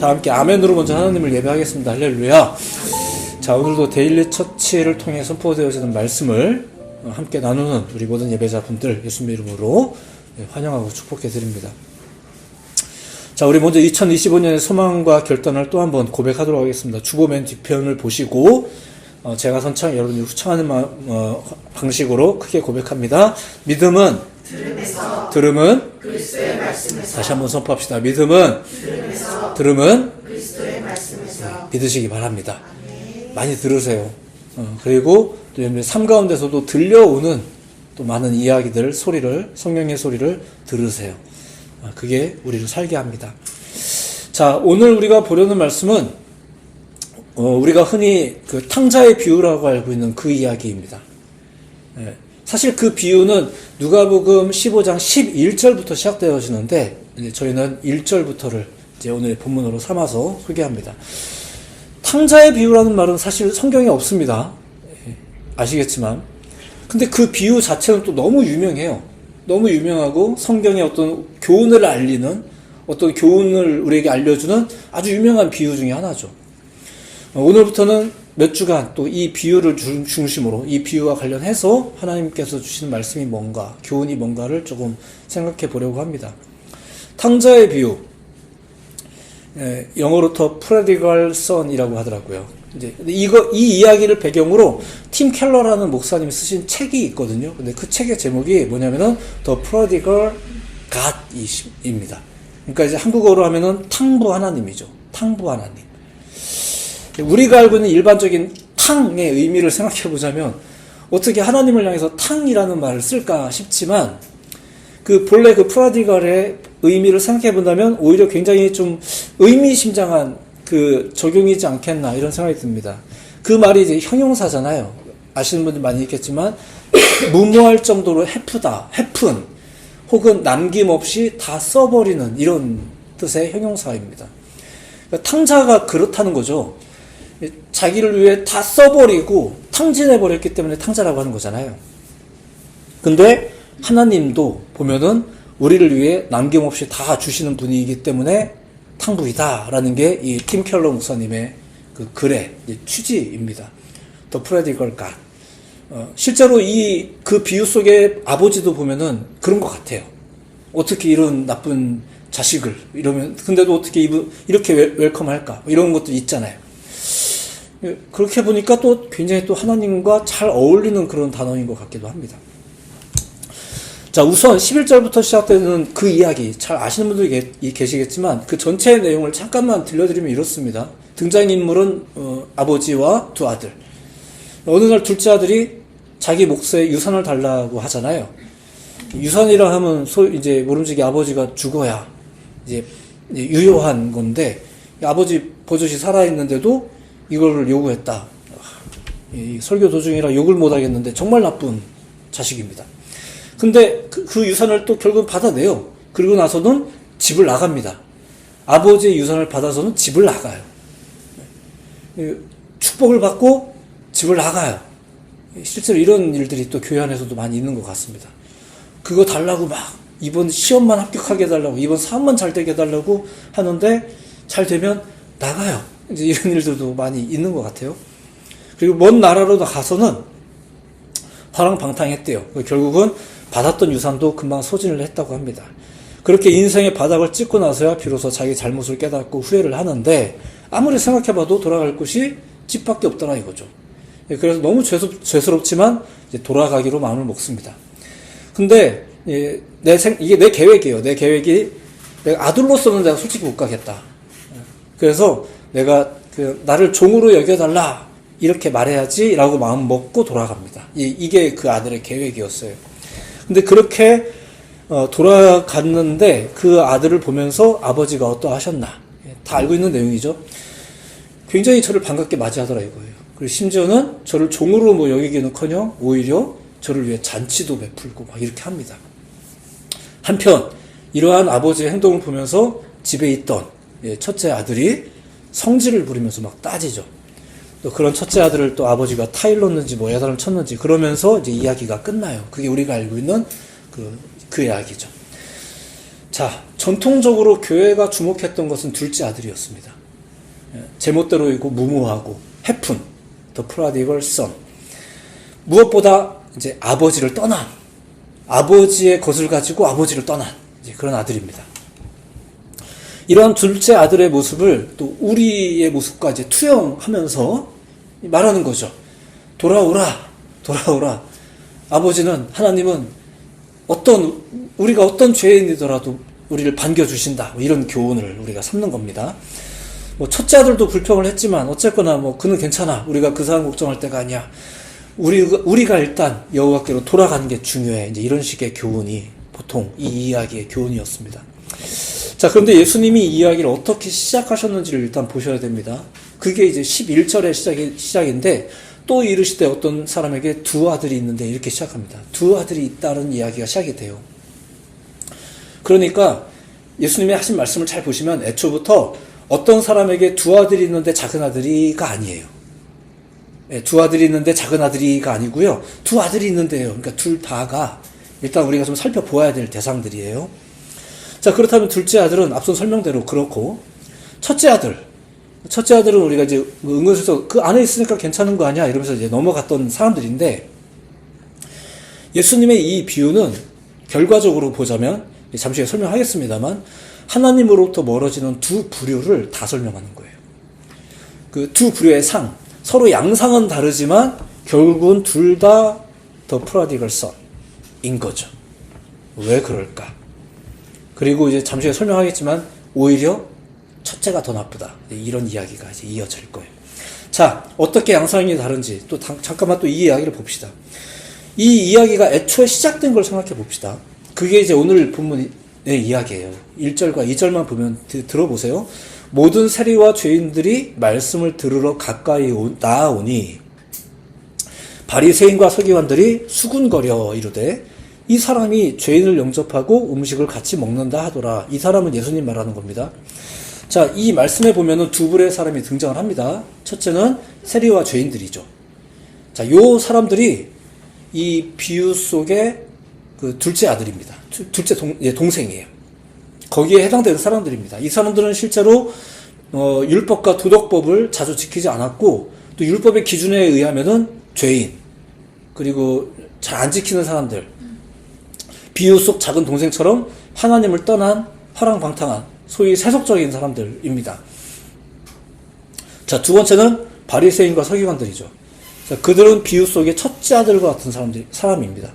다 함께 아멘으로 먼저 하나님을 예배하겠습니다. 할렐루야. 자, 오늘도 데일리 처치를 통해 선포되어지는 말씀을 함께 나누는 우리 모든 예배자분들 예수님의 이름으로 환영하고 축복해 드립니다. 자, 우리 먼저 2025년의 소망과 결단을 또 한번 고백하도록 하겠습니다. 주보 맨 뒤편을 보시고 제가 선창, 여러분이 후창하는 방식으로 크게 고백합니다. 믿음은 들음은 그리스도의 말씀에서. 다시 한번 선포합시다. 믿음은 들음은 그리스도의 말씀에서. 믿으시기 바랍니다. 많이 들으세요. 그리고 또 삶 가운데서도 들려오는 또 많은 이야기들, 소리를, 성령의 소리를 들으세요. 그게 우리를 살게 합니다. 자, 오늘 우리가 보려는 말씀은 우리가 흔히 그 탕자의 비유라고 알고 있는 그 이야기입니다. 사실 그 비유는 누가복음 15장 11절부터 시작되어지는데 저희는 1절부터를 이제 오늘 본문으로 삼아서 소개합니다. 탕자의 비유라는 말은 사실 성경에 없습니다. 아시겠지만. 근데 그 비유 자체는 또 너무 유명해요. 너무 유명하고 성경의 어떤 교훈을 알리는, 어떤 교훈을 우리에게 알려주는 아주 유명한 비유 중에 하나죠. 오늘부터는 몇 주간 또 이 비유를 중심으로 이 비유와 관련해서 하나님께서 주시는 말씀이 뭔가, 교훈이 뭔가를 조금 생각해 보려고 합니다. 탕자의 비유, 영어로 더 프레디걸 선이라고 하더라고요. 이제 이 이야기를 배경으로 팀 켈러라는 목사님이 쓰신 책이 있거든요. 근데 그 책의 제목이 뭐냐면은 The Prodigal God입니다. 그러니까 이제 한국어로 하면은 탕부 하나님이죠. 탕부 하나님. 우리가 알고 있는 일반적인 탕의 의미를 생각해 보자면 어떻게 하나님을 향해서 탕이라는 말을 쓸까 싶지만 그 본래 그 프라디갈의 의미를 생각해 본다면 오히려 굉장히 좀 의미심장한 그 적용이지 않겠나 이런 생각이 듭니다. 그 말이 이제 형용사잖아요. 아시는 분들 많이 있겠지만 무모할 정도로 해프다, 해픈 혹은 남김없이 다 써버리는 이런 뜻의 형용사입니다. 그러니까 탕자가 그렇다는 거죠. 자기를 위해 다 써버리고 탕진해버렸기 때문에 탕자라고 하는 거잖아요. 근데 하나님도 보면은 우리를 위해 남김없이 다 주시는 분이기 때문에 탕부이다라는 게 이 팀 켈러 목사님의 그 글의 취지입니다. The Prodigal God. 실제로 그 비유 속에 아버지도 보면은 그런 것 같아요. 어떻게 이런 나쁜 자식을 이러면 근데도 어떻게 이렇게 웰컴할까 이런 것도 있잖아요. 그렇게 보니까 또 굉장히 또 하나님과 잘 어울리는 그런 단어인 것 같기도 합니다. 자, 우선 11절부터 시작되는 그 이야기 잘 아시는 분들이 계시겠지만 그 전체의 내용을 잠깐만 들려드리면 이렇습니다. 등장인물은 아버지와 두 아들. 어느 날 둘째 아들이 자기 몫의 유산을 달라고 하잖아요. 유산이라 하면 이제 모름지기 아버지가 죽어야 이제 유효한 건데 아버지 버젓이 살아있는데도 이걸 요구했다. 설교 도중이라 욕을 못하겠는데 정말 나쁜 자식입니다. 근데 그 유산을 또 결국 받아내요. 그리고 나서는 집을 나갑니다. 아버지의 유산을 받아서는 집을 나가요. 축복을 받고 집을 나가요. 실제로 이런 일들이 또 교회 안에서도 많이 있는 것 같습니다. 그거 달라고 막 이번 시험만 합격하게 해달라고 이번 사업만 잘 되게 해달라고 하는데 잘 되면 나가요. 이제 이런 일들도 많이 있는 것 같아요. 그리고 먼 나라로 가서는 화랑방탕했대요. 결국은 받았던 유산도 금방 소진을 했다고 합니다. 그렇게 인생의 바닥을 찍고 나서야 비로소 자기 잘못을 깨닫고 후회를 하는데 아무리 생각해봐도 돌아갈 곳이 집밖에 없더라 이거죠. 그래서 너무 죄스럽지만 이제 돌아가기로 마음을 먹습니다. 근데 이게 내 계획이에요. 내 계획이 내가 아들로서는 내가 솔직히 못 가겠다. 그래서 내가 나를 종으로 여겨달라 이렇게 말해야지라고 마음 먹고 돌아갑니다. 이게 그 아들의 계획이었어요. 근데 그렇게 돌아갔는데 그 아들을 보면서 아버지가 어떠하셨나 다 알고 있는 내용이죠. 굉장히 저를 반갑게 맞이하더라 이거예요. 그리고 심지어는 저를 종으로 여기기는커녕 오히려 저를 위해 잔치도 베풀고 막 이렇게 합니다. 한편 이러한 아버지의 행동을 보면서 집에 있던 첫째 아들이 성질을 부리면서 막 따지죠. 또 그런 첫째 아들을 또 아버지가 타일렀는지 뭐 야단을 쳤는지 그러면서 이제 이야기가 끝나요. 그게 우리가 알고 있는 그 이야기죠. 자, 자, 전통적으로 교회가 주목했던 것은 둘째 아들이었습니다. 제멋대로이고 무모하고 해픈, the prodigal son. 무엇보다 이제 아버지를 떠난, 아버지의 것을 가지고 아버지를 떠난 이제 그런 아들입니다. 이러한 둘째 아들의 모습을 또 우리의 모습과 이제 투영하면서 말하는 거죠. 돌아오라, 돌아오라. 아버지는, 하나님은 우리가 어떤 죄인이더라도 우리를 반겨주신다. 이런 교훈을 우리가 삼는 겁니다. 첫째 아들도 불평을 했지만, 어쨌거나 그는 괜찮아. 우리가 그 사람 걱정할 때가 아니야. 우리가 일단 여호와께로 돌아가는 게 중요해. 이제 이런 식의 교훈이 보통 이 이야기의 교훈이었습니다. 자, 그런데 예수님이 이 이야기를 어떻게 시작하셨는지를 일단 보셔야 됩니다. 그게 이제 11절의 시작인데, 또 이르시되 어떤 사람에게 두 아들이 있는데 이렇게 시작합니다. 두 아들이 있다는 이야기가 시작이 돼요. 그러니까 예수님이 하신 말씀을 잘 보시면 애초부터 어떤 사람에게 두 아들이 있는데 작은 아들이가 아니에요. 두 아들이 있는데 작은 아들이가 아니고요. 두 아들이 있는데요. 그러니까 둘 다가 일단 우리가 좀 살펴보아야 될 대상들이에요. 자, 그렇다면 둘째 아들은 앞선 설명대로 그렇고, 첫째 아들은 우리가 이제 은근슬쩍 그 안에 있으니까 괜찮은 거 아니야 이러면서 이제 넘어갔던 사람들인데, 예수님의 이 비유는 결과적으로 보자면, 잠시 후에 설명하겠습니다만, 하나님으로부터 멀어지는 두 부류를 다 설명하는 거예요. 그 두 부류의 상, 서로 양상은 다르지만 결국은 둘 다 더 프로디걸 선인 거죠. 왜 그럴까? 그리고 이제 잠시 후에 설명하겠지만 오히려 첫째가 더 나쁘다. 이런 이야기가 이제 이어질 거예요. 자, 어떻게 양상이 다른지 또 잠깐만 또 이 이야기를 봅시다. 이 이야기가 애초에 시작된 걸 생각해 봅시다. 그게 이제 오늘 본문의 이야기예요. 1절과 2절만 보면 들어보세요. 모든 세리와 죄인들이 말씀을 들으러 가까이 나아오니 바리새인과 서기관들이 수군거려 이르되 이 사람이 죄인을 영접하고 음식을 같이 먹는다 하더라. 이 사람은 예수님 말하는 겁니다. 자, 이 말씀에 보면은 두 부류의 사람이 등장을 합니다. 첫째는 세리와 죄인들이죠. 자, 요 사람들이 이 비유 속의 그 둘째 아들입니다. 둘째 동생이에요. 거기에 해당되는 사람들입니다. 이 사람들은 실제로 율법과 도덕법을 자주 지키지 않았고, 또 율법의 기준에 의하면은 죄인, 그리고 잘 안 지키는 사람들, 비유 속 작은 동생처럼 하나님을 떠난 허랑방탕한 소위 세속적인 사람들입니다. 자, 두 번째는 바리새인과 서기관들이죠. 자, 그들은 비유 속의 첫째 아들과 같은 사람입니다.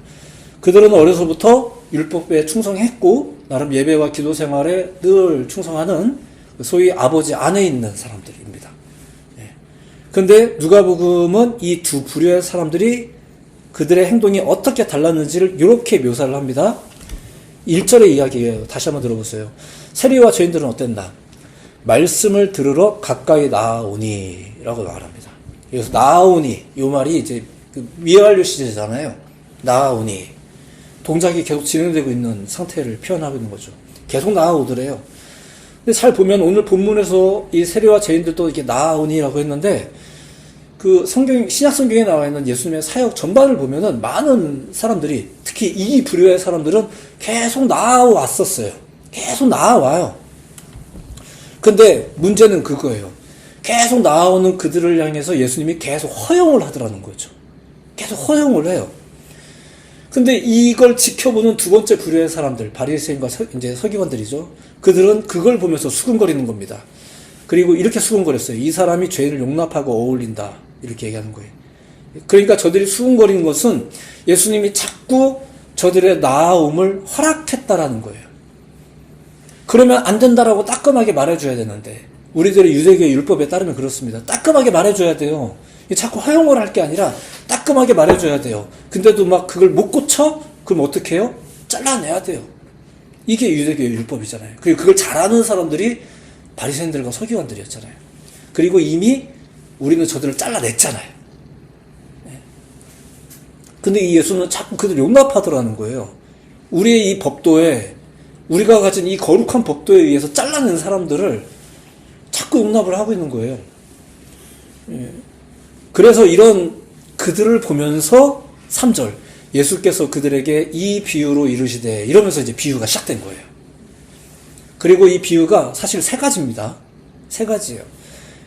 그들은 어려서부터 율법에 충성했고 나름 예배와 기도 생활에 늘 충성하는 소위 아버지 안에 있는 사람들입니다. 그런데 누가복음은 이 두 부류의 사람들이 그들의 행동이 어떻게 달랐는지를 이렇게 묘사를 합니다. 1절의 이야기예요. 다시 한번 들어보세요. 세리와 죄인들은 어땠나? 말씀을 들으러 가까이 나아오니 라고 말합니다. 그래서 나아오니, 이 말이 이제 그 미완료 시제잖아요. 나아오니. 동작이 계속 진행되고 있는 상태를 표현하고 있는 거죠. 계속 나아오더래요. 근데 잘 보면 오늘 본문에서 이 세리와 죄인들도 이렇게 나아오니라고 했는데, 그 신약 성경에 나와 있는 예수님의 사역 전반을 보면은 많은 사람들이, 특히 이 부류의 사람들은 계속 나아왔었어요. 계속 나아와요. 근데 문제는 그거예요. 계속 나아오는 그들을 향해서 예수님이 계속 허용을 하더라는 거죠. 계속 허용을 해요. 근데 이걸 지켜보는 두 번째 부류의 사람들, 바리새인과 이제 서기관들이죠. 그들은 그걸 보면서 수근거리는 겁니다. 그리고 이렇게 수근거렸어요. 이 사람이 죄인을 용납하고 어울린다. 이렇게 얘기하는 거예요. 그러니까 저들이 수근거리는 것은 예수님이 자꾸 저들의 나아옴을 허락했다라는 거예요. 그러면 안 된다라고 따끔하게 말해줘야 되는데, 우리들의 유대교의 율법에 따르면 그렇습니다. 따끔하게 말해줘야 돼요. 자꾸 허용을 할 게 아니라 따끔하게 말해줘야 돼요. 근데도 막 그걸 못 고쳐? 그럼 어떻게 해요? 잘라내야 돼요. 이게 유대교의 율법이잖아요. 그리고 그걸 잘하는 사람들이 바리새인들과 서기관들이었잖아요. 그리고 이미 우리는 저들을 잘라냈잖아요. 근데 이 예수는 자꾸 그들 용납하더라는 거예요. 우리의 이 법도에, 우리가 가진 이 거룩한 법도에 의해서 잘라낸 사람들을 자꾸 용납을 하고 있는 거예요. 그래서 이런 그들을 보면서 3절 예수께서 그들에게 이 비유로 이르시되, 이러면서 이제 비유가 시작된 거예요. 그리고 이 비유가 사실 세 가지입니다. 세 가지예요.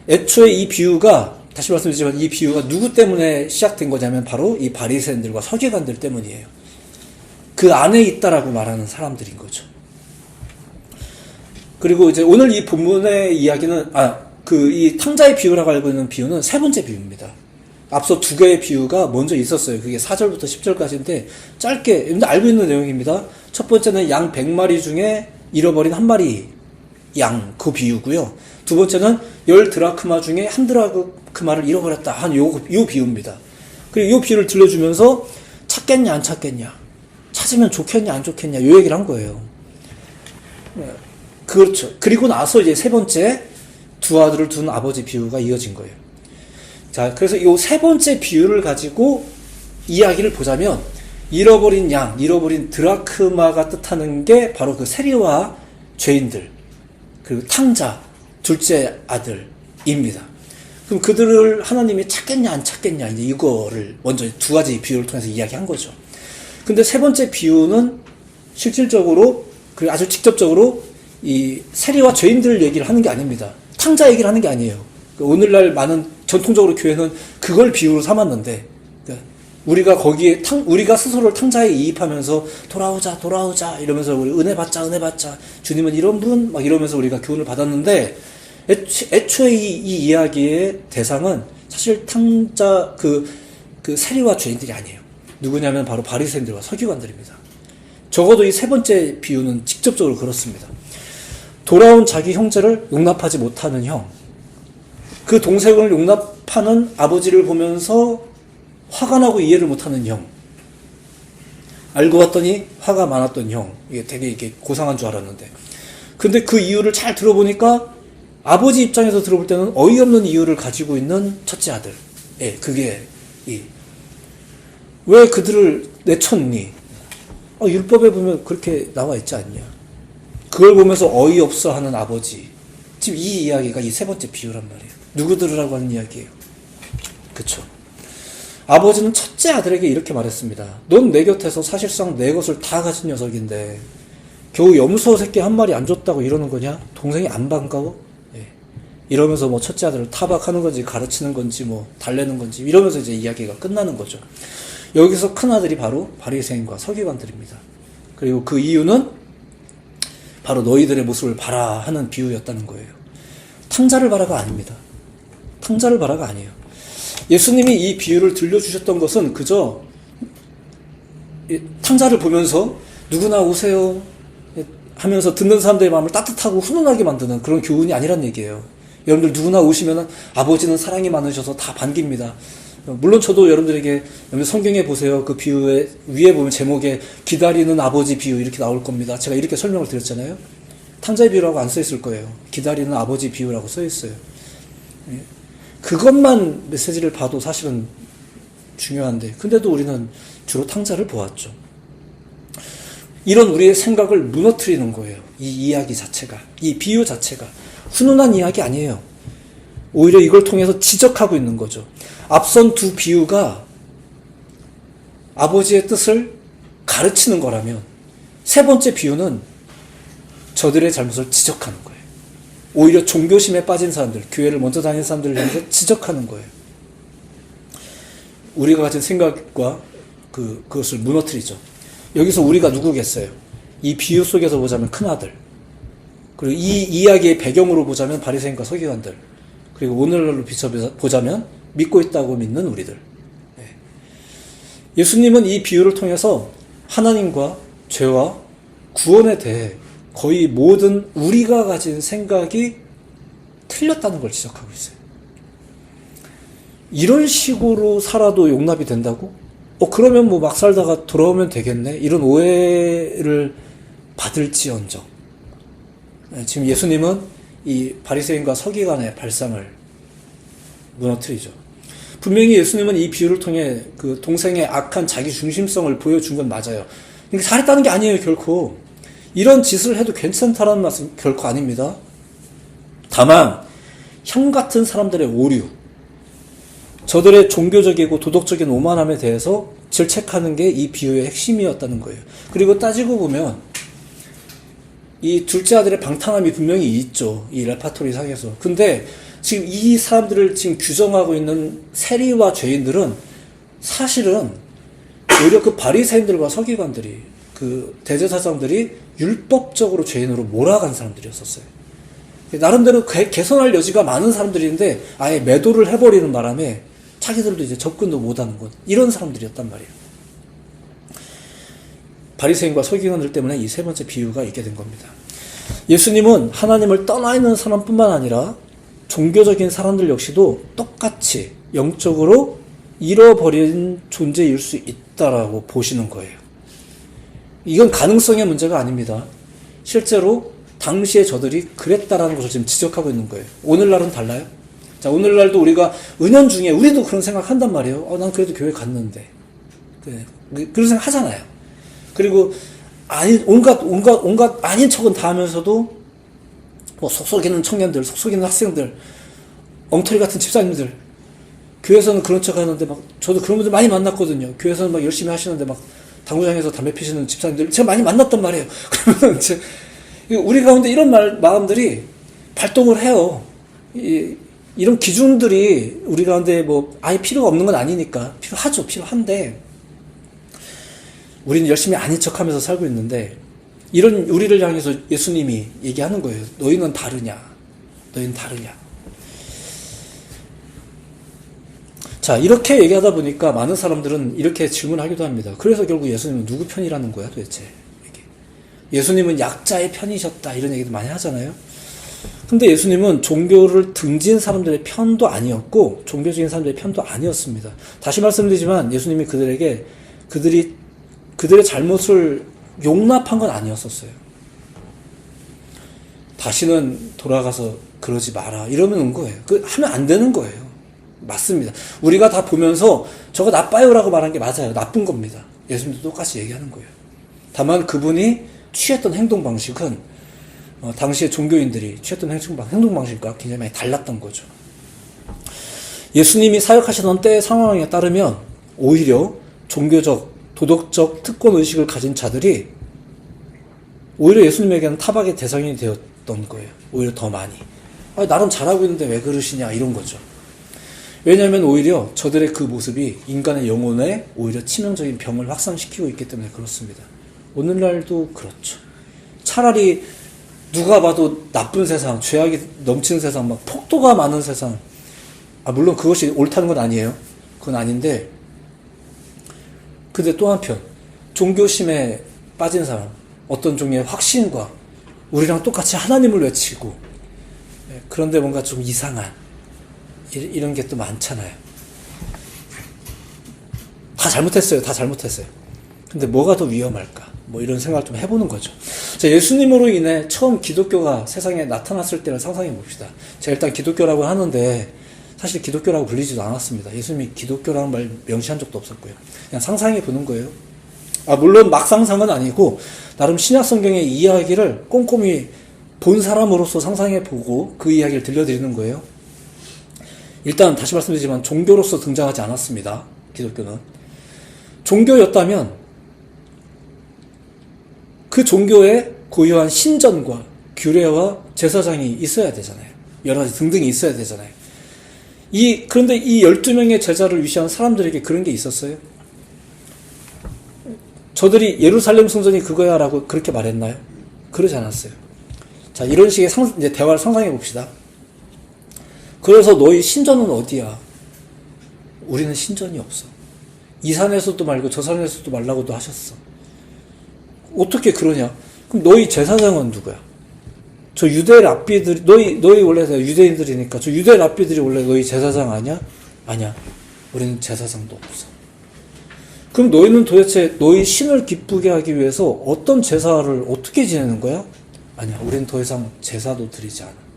애초에 이 비유가 다시 말씀드리지만 이 비유가 누구 때문에 시작된 거냐면 바로 이 바리새인들과 서기관들 때문이에요. 그 안에 있다라고 말하는 사람들인 거죠. 그리고 이제 오늘 이 본문의 이야기는 이 탕자의 비유라고 알고 있는 비유는 세 번째 비유입니다. 앞서 두 개의 비유가 먼저 있었어요. 그게 4절부터 10절까지인데 짧게 알고 있는 내용입니다. 첫 번째는 양 100마리 중에 잃어버린 한 마리 양 그 비유고요. 두 번째는 10드라크마 중에 한 드라크마를 잃어버렸다 한 요 비유입니다. 그리고 요 비유를 들려주면서 찾겠냐 안 찾겠냐, 찾으면 좋겠냐 안 좋겠냐 요 얘기를 한 거예요. 그렇죠. 그리고 나서 이제 세 번째 두 아들을 둔 아버지 비유가 이어진 거예요. 자, 그래서 이 세 번째 비유를 가지고 이야기를 보자면 잃어버린 양, 잃어버린 드라크마가 뜻하는 게 바로 그 세리와 죄인들, 그리고 탕자, 둘째 아들입니다. 그럼 그들을 하나님이 찾겠냐 안 찾겠냐 이제 이거를 먼저 두 가지 비유를 통해서 이야기한 거죠. 근데 세 번째 비유는 실질적으로 그리고 아주 직접적으로 이 세리와 죄인들 얘기를 하는 게 아닙니다. 탕자 얘기를 하는 게 아니에요. 오늘날 많은 전통적으로 교회는 그걸 비유로 삼았는데 우리가 거기에 우리가 스스로를 탕자에 이입하면서 돌아오자 이러면서 우리 은혜 받자 주님은 이런 분 막 이러면서 우리가 교훈을 받았는데 애초에 이 이야기의 대상은 사실 탕자 그 세리와 죄인들이 아니에요. 누구냐면 바로 바리새인들과 서기관들입니다. 적어도 이 세 번째 비유는 직접적으로 그렇습니다. 돌아온 자기 형제를 용납하지 못하는 형, 그 동생을 용납하는 아버지를 보면서 화가 나고 이해를 못하는 형, 알고 봤더니 화가 많았던 형, 이게 되게 이게 고상한 줄 알았는데, 근데 그 이유를 잘 들어보니까 아버지 입장에서 들어볼 때는 어이없는 이유를 가지고 있는 첫째 아들. 예, 그게 왜 그들을 내쳤니? 율법에 보면 그렇게 나와 있지 않냐? 그걸 보면서 어이없어 하는 아버지. 지금 이 이야기가 이 세 번째 비유란 말이에요. 누구 들으라고 하는 이야기예요. 그쵸? 아버지는 첫째 아들에게 이렇게 말했습니다. 넌 내 곁에서 사실상 내 것을 다 가진 녀석인데 겨우 염소 새끼 한 마리 안 줬다고 이러는 거냐? 동생이 안 반가워? 예. 이러면서 뭐 첫째 아들을 타박하는 건지 가르치는 건지 뭐 달래는 건지 이러면서 이제 이야기가 끝나는 거죠. 여기서 큰 아들이 바로 바리새인과 서기관들입니다. 그리고 그 이유는 바로 너희들의 모습을 봐라 하는 비유였다는 거예요. 탕자를 봐라가 아닙니다. 탕자를 봐라가 아니에요. 예수님이 이 비유를 들려주셨던 것은 그저 탕자를 보면서 누구나 오세요 하면서 듣는 사람들의 마음을 따뜻하고 훈훈하게 만드는 그런 교훈이 아니란 얘기예요. 여러분들 누구나 오시면 아버지는 사랑이 많으셔서 다 반깁니다. 물론 저도 여러분들에게 성경에 보세요. 그 비유의 위에 보면 제목에 기다리는 아버지 비유 이렇게 나올 겁니다. 제가 이렇게 설명을 드렸잖아요. 탕자의 비유라고 안 써 있을 거예요. 기다리는 아버지 비유라고 써 있어요. 그것만 메시지를 봐도 사실은 중요한데 근데도 우리는 주로 탕자를 보았죠. 이런 우리의 생각을 무너뜨리는 거예요. 이 이야기 자체가, 이 비유 자체가 훈훈한 이야기 아니에요. 오히려 이걸 통해서 지적하고 있는 거죠. 앞선 두 비유가 아버지의 뜻을 가르치는 거라면 세 번째 비유는 저들의 잘못을 지적하는 거예요. 오히려 종교심에 빠진 사람들, 교회를 먼저 다니는 사람들을 향해서 지적하는 거예요. 우리가 가진 생각과 그것을 무너뜨리죠. 여기서 우리가 누구겠어요? 이 비유 속에서 보자면 큰아들, 그리고 이 이야기의 배경으로 보자면 바리새인과 서기관들, 그리고 오늘날로 비춰보자면 믿고 있다고 믿는 우리들. 예수님은 이 비유를 통해서 하나님과 죄와 구원에 대해 거의 모든 우리가 가진 생각이 틀렸다는 걸 지적하고 있어요. 이런 식으로 살아도 용납이 된다고? 그러면 뭐 막 살다가 돌아오면 되겠네? 이런 오해를 받을지언정. 지금 예수님은 이 바리새인과 서기관의 발상을 무너뜨리죠. 분명히 예수님은 이 비유를 통해 그 동생의 악한 자기 중심성을 보여준 건 맞아요. 그러니까 잘했다는 게 아니에요, 결코. 이런 짓을 해도 괜찮다라는 말씀 결코 아닙니다. 다만 형 같은 사람들의 오류, 저들의 종교적이고 도덕적인 오만함에 대해서 질책하는 게 이 비유의 핵심이었다는 거예요. 그리고 따지고 보면 이 둘째 아들의 방탕함이 분명히 있죠. 이 레파토리 상에서. 근데 지금 이 사람들을 지금 규정하고 있는 세리와 죄인들은 사실은 오히려 그 바리새인들과 서기관들이 그 대제사장들이 율법적으로 죄인으로 몰아간 사람들이었었어요. 나름대로 개선할 여지가 많은 사람들인데 아예 매도를 해버리는 바람에 자기들도 이제 접근도 못하는 것, 이런 사람들이었단 말이에요. 바리새인과 서기관들 때문에 이 세 번째 비유가 있게 된 겁니다. 예수님은 하나님을 떠나 있는 사람뿐만 아니라 종교적인 사람들 역시도 똑같이 영적으로 잃어버린 존재일 수 있다라고 보시는 거예요. 이건 가능성의 문제가 아닙니다. 실제로 당시에 저들이 그랬다라는 것을 지금 지적하고 있는 거예요. 오늘날은 달라요? 자, 오늘날도 우리가 은연중에 우리도 그런 생각 한단 말이에요. 난 그래도 교회 갔는데. 그런 생각 하잖아요. 그리고 온갖 아닌 척은 다 하면서도 뭐 속속이는 청년들, 속속이는 학생들, 엉터리 같은 집사님들, 교회에서는 그런 척 하는데 막 저도 그런 분들 많이 만났거든요. 교회에서는 막 열심히 하시는데 막 당구장에서 담배 피시는 집사님들 제가 많이 만났단 말이에요. 그러면 이제 우리 가운데 이런 마음들이 발동을 해요. 이런 기준들이 우리 가운데 뭐 아예 필요가 없는 건 아니니까 필요하죠. 필요한데 우리는 열심히 아닌 척하면서 살고 있는데 이런 우리를 향해서 예수님이 얘기하는 거예요. 너희는 다르냐? 너희는 다르냐? 자, 이렇게 얘기하다 보니까 많은 사람들은 이렇게 질문하기도 합니다. 그래서 결국 예수님은 누구 편이라는 거야, 도대체? 예수님은 약자의 편이셨다, 이런 얘기도 많이 하잖아요. 근데 예수님은 종교를 등진 사람들의 편도 아니었고, 종교적인 사람들의 편도 아니었습니다. 다시 말씀드리지만, 예수님이 그들의 잘못을 용납한 건 아니었었어요. 다시는 돌아가서 그러지 마라, 이러면 온 거예요. 하면 안 되는 거예요. 맞습니다. 우리가 다 보면서 저거 나빠요라고 말한 게 맞아요. 나쁜 겁니다. 예수님도 똑같이 얘기하는 거예요. 다만 그분이 취했던 행동 방식은 당시의 종교인들이 취했던 행동 방식과 굉장히 많이 달랐던 거죠. 예수님이 사역하시던 때의 상황에 따르면 오히려 종교적, 도덕적 특권 의식을 가진 자들이 오히려 예수님에게는 타박의 대상이 되었던 거예요. 오히려 더 많이. 나름 잘하고 있는데 왜 그러시냐, 이런 거죠. 왜냐하면 오히려 저들의 그 모습이 인간의 영혼에 오히려 치명적인 병을 확산시키고 있기 때문에 그렇습니다. 오늘날도 그렇죠. 차라리 누가 봐도 나쁜 세상, 죄악이 넘치는 세상, 막 폭도가 많은 세상, 물론 그것이 옳다는 건 아니에요. 그건 아닌데, 근데 또 한편 종교심에 빠진 사람, 어떤 종류의 확신과 우리랑 똑같이 하나님을 외치고, 그런데 뭔가 좀 이상한 이런 게 또 많잖아요. 다 잘못했어요. 다 잘못했어요. 근데 뭐가 더 위험할까? 뭐 이런 생각을 좀 해보는 거죠. 자, 예수님으로 인해 처음 기독교가 세상에 나타났을 때를 상상해 봅시다. 제가 일단 기독교라고 하는데 사실 기독교라고 불리지도 않았습니다. 예수님이 기독교라는 말 명시한 적도 없었고요. 그냥 상상해 보는 거예요. 물론 막 상상은 아니고 나름 신약 성경의 이야기를 꼼꼼히 본 사람으로서 상상해 보고 그 이야기를 들려드리는 거예요. 일단 다시 말씀드리지만 종교로서 등장하지 않았습니다. 기독교는. 종교였다면 그 종교에 고유한 신전과 규례와 제사장이 있어야 되잖아요. 여러 가지 등등이 있어야 되잖아요. 그런데 이 12명의 제자를 위시한 사람들에게 그런 게 있었어요? 저들이 예루살렘 성전이 그거야 라고 그렇게 말했나요? 그러지 않았어요. 자, 이런 식의 이제 대화를 상상해 봅시다. 그래서 너희 신전은 어디야? 우리는 신전이 없어. 이 산에서도 말고 저 산에서도 말라고도 하셨어. 어떻게 그러냐? 그럼 너희 제사장은 누구야? 저 유대 랍비들이, 너희 원래 유대인들이니까 저 유대 랍비들이 원래 너희 제사장 아니야? 아니야. 우리는 제사장도 없어. 그럼 너희는 도대체 너희 신을 기쁘게 하기 위해서 어떤 제사를 어떻게 지내는 거야? 아니야. 우리는 더 이상 제사도 드리지 않아.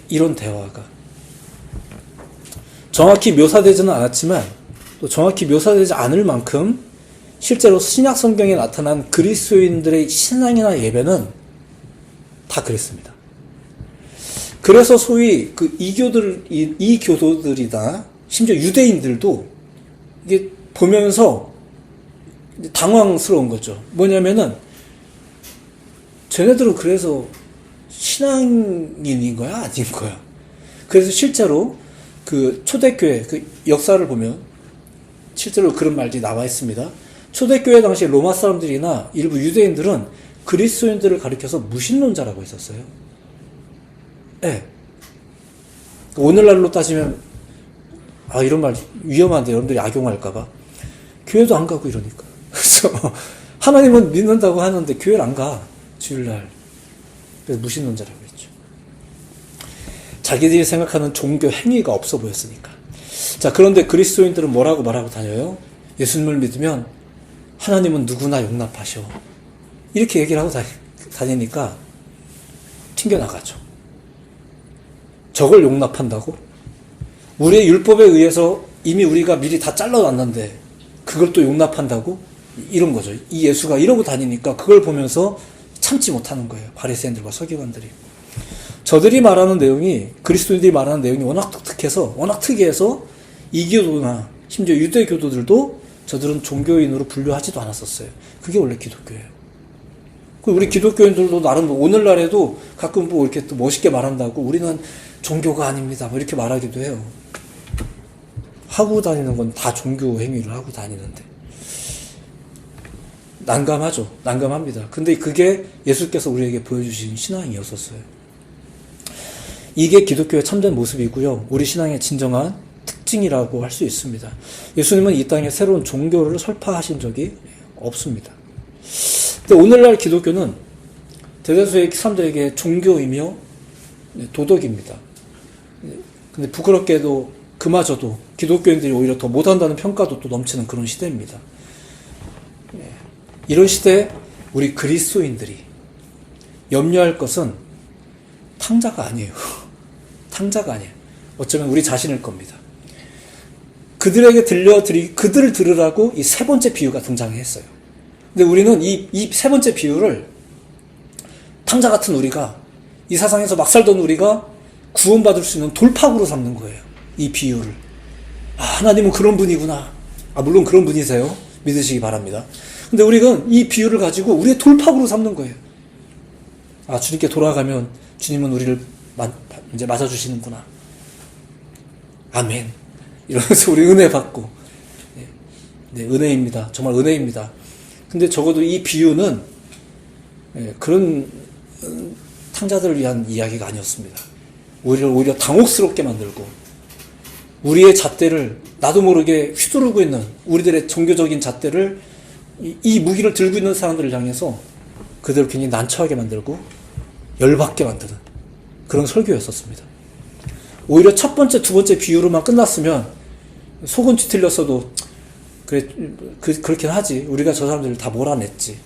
이런 대화가 정확히 묘사되지는 않았지만 또 정확히 묘사되지 않을 만큼 실제로 신약 성경에 나타난 그리스도인들의 신앙이나 예배는 다 그랬습니다. 그래서 소위 이 교도들이나 심지어 유대인들도 이게 보면서 이제 당황스러운 거죠. 뭐냐면은 쟤네들은 그래서 신앙인인 거야? 아닌 거야? 그래서 실제로 그 초대교회 그 역사를 보면 실제로 그런 말들이 나와 있습니다. 초대교회 당시 로마 사람들이나 일부 유대인들은 그리스도인들을 가리켜서 무신론자라고 했었어요. 예. 네. 오늘날로 따지면 이런 말 위험한데 여러분들이 악용할까봐 교회도 안 가고 이러니까. 그래서 하나님은 믿는다고 하는데 교회를 안 가. 주일날. 그래서 무신론자라고 했죠. 자기들이 생각하는 종교 행위가 없어 보였으니까. 자, 그런데 그리스도인들은 뭐라고 말하고 다녀요? 예수님을 믿으면 하나님은 누구나 용납하셔. 이렇게 얘기를 하고 다니니까 튕겨나가죠. 저걸 용납한다고? 우리의 율법에 의해서 이미 우리가 미리 다 잘라놨는데 그걸 또 용납한다고? 이런 거죠. 이 예수가 이러고 다니니까 그걸 보면서 참지 못하는 거예요. 바리새인들과 서기관들이. 저들이 말하는 내용이 그리스도인들이 말하는 내용이 워낙 독특해서 워낙 특이해서 이교도나 심지어 유대교도들도 저들은 종교인으로 분류하지도 않았었어요. 그게 원래 기독교예요. 우리 기독교인들도 나름 오늘날에도 가끔 뭐 이렇게 또 멋있게 말한다고 우리는 종교가 아닙니다. 뭐 이렇게 말하기도 해요. 하고 다니는 건 다 종교 행위를 하고 다니는데. 난감하죠. 난감합니다. 근데 그게 예수께서 우리에게 보여주신 신앙이었었어요. 이게 기독교의 참된 모습이고요. 우리 신앙의 진정한 특징이라고 할 수 있습니다. 예수님은 이 땅에 새로운 종교를 설파하신 적이 없습니다. 근데 오늘날 기독교는 대다수의 사람들에게 종교이며 도덕입니다. 근데 부끄럽게도 그마저도 기독교인들이 오히려 더 못한다는 평가도 또 넘치는 그런 시대입니다. 이런 시대에 우리 그리스도인들이 염려할 것은 탕자가 아니에요. 탕자가 아니에요. 어쩌면 우리 자신일 겁니다. 그들에게 그들을 들으라고 이 세 번째 비유가 등장했어요. 근데 우리는 이 세 번째 비유를 탕자 같은 우리가 이 세상에서 막 살던 우리가 구원받을 수 있는 돌파구로 삼는 거예요. 이 비유를. 하나님은 그런 분이구나. 물론 그런 분이세요. 믿으시기 바랍니다. 근데 우리는 이 비유를 가지고 우리의 돌파구로 삼는 거예요. 주님께 돌아가면 주님은 우리를 이제 맞아주시는구나. 아멘. 이러면서 우리 은혜 받고. 네, 은혜입니다. 정말 은혜입니다. 근데 적어도 이 비유는 그런 탕자들을 위한 이야기가 아니었습니다. 오히려 당혹스럽게 만들고 우리의 잣대를 나도 모르게 휘두르고 있는 우리들의 종교적인 잣대를 이 무기를 들고 있는 사람들을 향해서 그들을 굉장히 난처하게 만들고 열받게 만드는 그런 설교였었습니다. 오히려 첫 번째, 두 번째 비유로만 끝났으면 속은 뒤틀렸어도 그래, 그렇긴 하지. 우리가 저 사람들을 다 몰아냈지.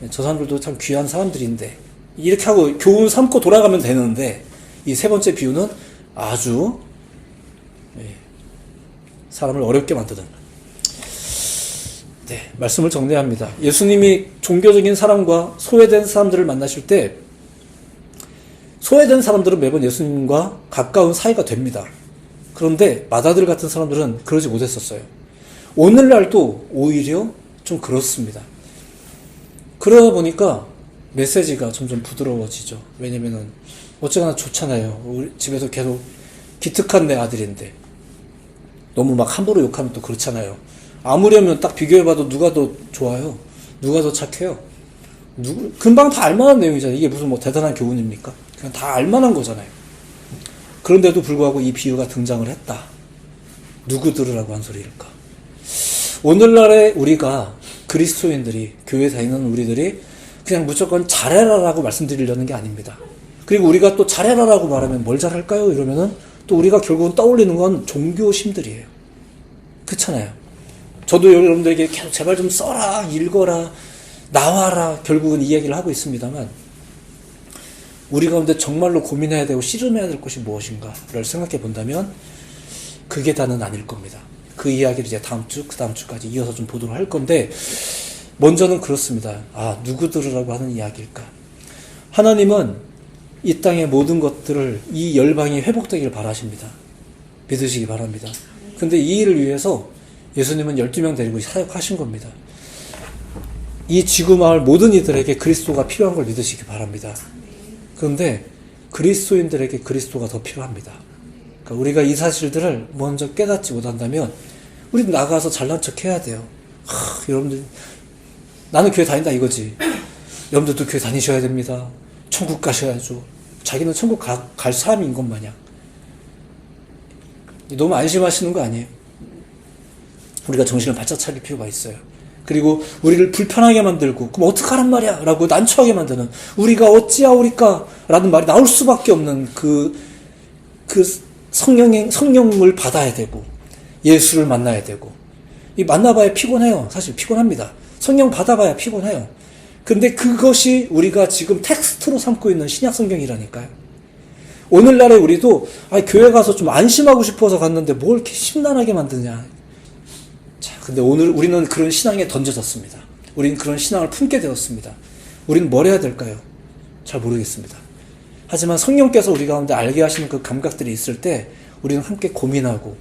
저 사람들도 참 귀한 사람들인데 이렇게 하고 교훈 삼고 돌아가면 되는데 이 세 번째 비유는 아주 사람을 어렵게 만드는 말씀을 정리합니다. 예수님이 종교적인 사람과 소외된 사람들을 만나실 때 소외된 사람들은 매번 예수님과 가까운 사이가 됩니다. 그런데 마다들 같은 사람들은 그러지 못했었어요. 오늘날도 오히려 좀 그렇습니다. 그러다 보니까 메시지가 점점 부드러워지죠. 왜냐면은 어쨌거나 좋잖아요. 우리 집에서 계속 기특한 내 아들인데 너무 막 함부로 욕하면 또 그렇잖아요. 아무려면 딱 비교해봐도 누가 더 좋아요? 누가 더 착해요? 금방 다 알만한 내용이잖아요. 이게 무슨 뭐 대단한 교훈입니까? 그냥 다 알만한 거잖아요. 그런데도 불구하고 이 비유가 등장을 했다. 누구 들으라고 한 소리일까? 오늘날에 우리가 그리스도인들이 교회에 다니는 우리들이 그냥 무조건 잘해라라고 말씀드리려는 게 아닙니다. 그리고 우리가 또 잘해라라고 말하면 뭘 잘할까요? 이러면은 또 우리가 결국은 떠올리는 건 종교심들이에요. 그렇잖아요. 저도 여러분들에게 계속 제발 좀 써라, 읽어라, 나와라 결국은 이 이야기를 하고 있습니다만 우리 가운데 정말로 고민해야 되고 씨름해야 될 것이 무엇인가를 생각해 본다면 그게 다는 아닐 겁니다. 그 이야기를 이제 다음 주, 그 다음 주까지 이어서 좀 보도록 할 건데 먼저는 그렇습니다. 누구 들으라고 하는 이야기일까? 하나님은 이 땅의 모든 것들을 이 열방이 회복되기를 바라십니다. 믿으시기 바랍니다. 근데 이 일을 위해서 예수님은 12명 데리고 사역하신 겁니다. 이 지구 마을 모든 이들에게 그리스도가 필요한 걸 믿으시기 바랍니다. 그런데 그리스도인들에게 그리스도가 더 필요합니다. 그러니까 우리가 이 사실들을 먼저 깨닫지 못한다면 우리 나가서 잘난 척 해야 돼요. 여러분들 나는 교회 다닌다 이거지. 여러분들도 교회 다니셔야 됩니다. 천국 가셔야죠. 자기는 천국 갈 사람인 것 마냥. 너무 안심하시는 거 아니에요? 우리가 정신을 바짝 차릴 필요가 있어요. 그리고 우리를 불편하게 만들고 그럼 어떡하란 말이야 라고 난처하게 만드는 우리가 어찌하오리까 라는 말이 나올 수밖에 없는 그 성령을 받아야 되고 예수를 만나야 되고 이 만나봐야 피곤해요. 사실 피곤합니다. 성령 받아봐야 피곤해요. 근데 그것이 우리가 지금 텍스트로 삼고 있는 신약 성경이라니까요. 오늘날에 우리도 교회 가서 좀 안심하고 싶어서 갔는데 뭘 이렇게 심란하게 만드냐. 자, 근데 오늘 우리는 그런 신앙에 던져졌습니다. 우리는 그런 신앙을 품게 되었습니다. 우리는 뭘 해야 될까요? 잘 모르겠습니다. 하지만 성령께서 우리 가운데 알게 하시는 그 감각들이 있을 때 우리는 함께 고민하고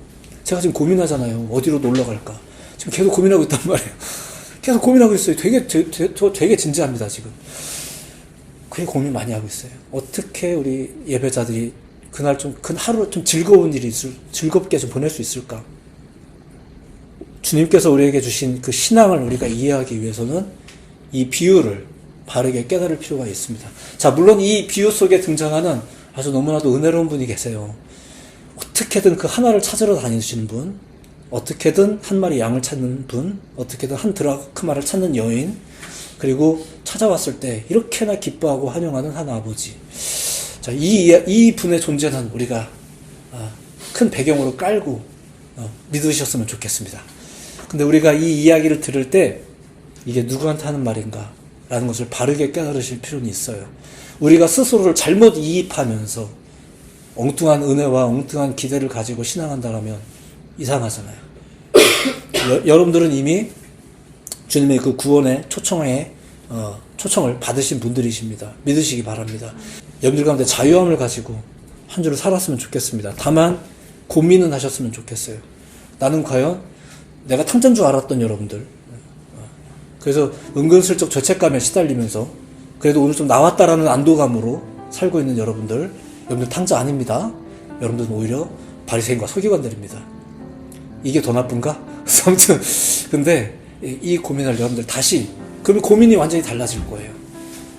제가 지금 고민하잖아요. 어디로 놀러 갈까? 지금 계속 고민하고 있단 말이에요. 계속 고민하고 있어요. 되게 진지합니다, 지금. 그게 고민 많이 하고 있어요. 어떻게 우리 예배자들이 그날 하루 좀 즐거운 일이 즐겁게 좀 보낼 수 있을까? 주님께서 우리에게 주신 그 신앙을 우리가 이해하기 위해서는 이 비유를 바르게 깨달을 필요가 있습니다. 자, 물론 이 비유 속에 등장하는 아주 너무나도 은혜로운 분이 계세요. 어떻게든 그 하나를 찾으러 다니시는 분, 어떻게든 한 마리 양을 찾는 분, 어떻게든 한 드라크마를 찾는 여인, 그리고 찾아왔을 때 이렇게나 기뻐하고 환영하는 한 아버지. 자, 이 분의 존재는 우리가 큰 배경으로 깔고 믿으셨으면 좋겠습니다. 근데 우리가 이 이야기를 들을 때 이게 누구한테 하는 말인가 라는 것을 바르게 깨달으실 필요는 있어요. 우리가 스스로를 잘못 이입하면서 엉뚱한 은혜와 엉뚱한 기대를 가지고 신앙한다면 이상하잖아요. 여러분들은 이미 주님의 그 구원의 초청을 받으신 분들이십니다. 믿으시기 바랍니다. 여러분들 가운데 자유함을 가지고 한 주를 살았으면 좋겠습니다. 다만 고민은 하셨으면 좋겠어요. 나는 과연 내가 탕자인 줄 알았던 여러분들, 그래서 은근슬쩍 죄책감에 시달리면서 그래도 오늘 좀 나왔다라는 안도감으로 살고 있는 여러분들 탕자 아닙니다. 여러분들은 오히려 바리새인과 서기관들입니다. 이게 더 나쁜가? 아무튼 근데 이 고민을 여러분들 다시, 그러면 고민이 완전히 달라질 거예요.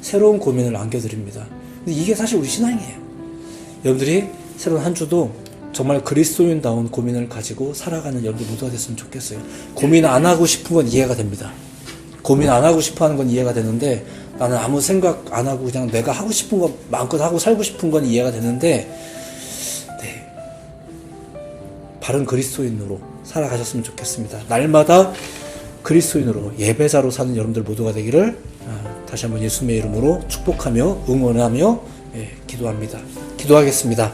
새로운 고민을 안겨드립니다. 근데 이게 사실 우리 신앙이에요. 여러분들이 새로운 한 주도 정말 그리스도인다운 고민을 가지고 살아가는 여러분들 모두가 됐으면 좋겠어요. 고민 안 하고 싶은 건 이해가 됩니다. 고민 안 하고 싶어 하는 건 이해가 되는데 나는 아무 생각 안 하고 그냥 내가 하고 싶은 거 마음껏 하고 살고 싶은 건 이해가 되는데 바른 그리스도인으로 살아가셨으면 좋겠습니다. 날마다 그리스도인으로 예배자로 사는 여러분들 모두가 되기를 다시 한번 예수님의 이름으로 축복하며 응원하며 기도합니다. 기도하겠습니다.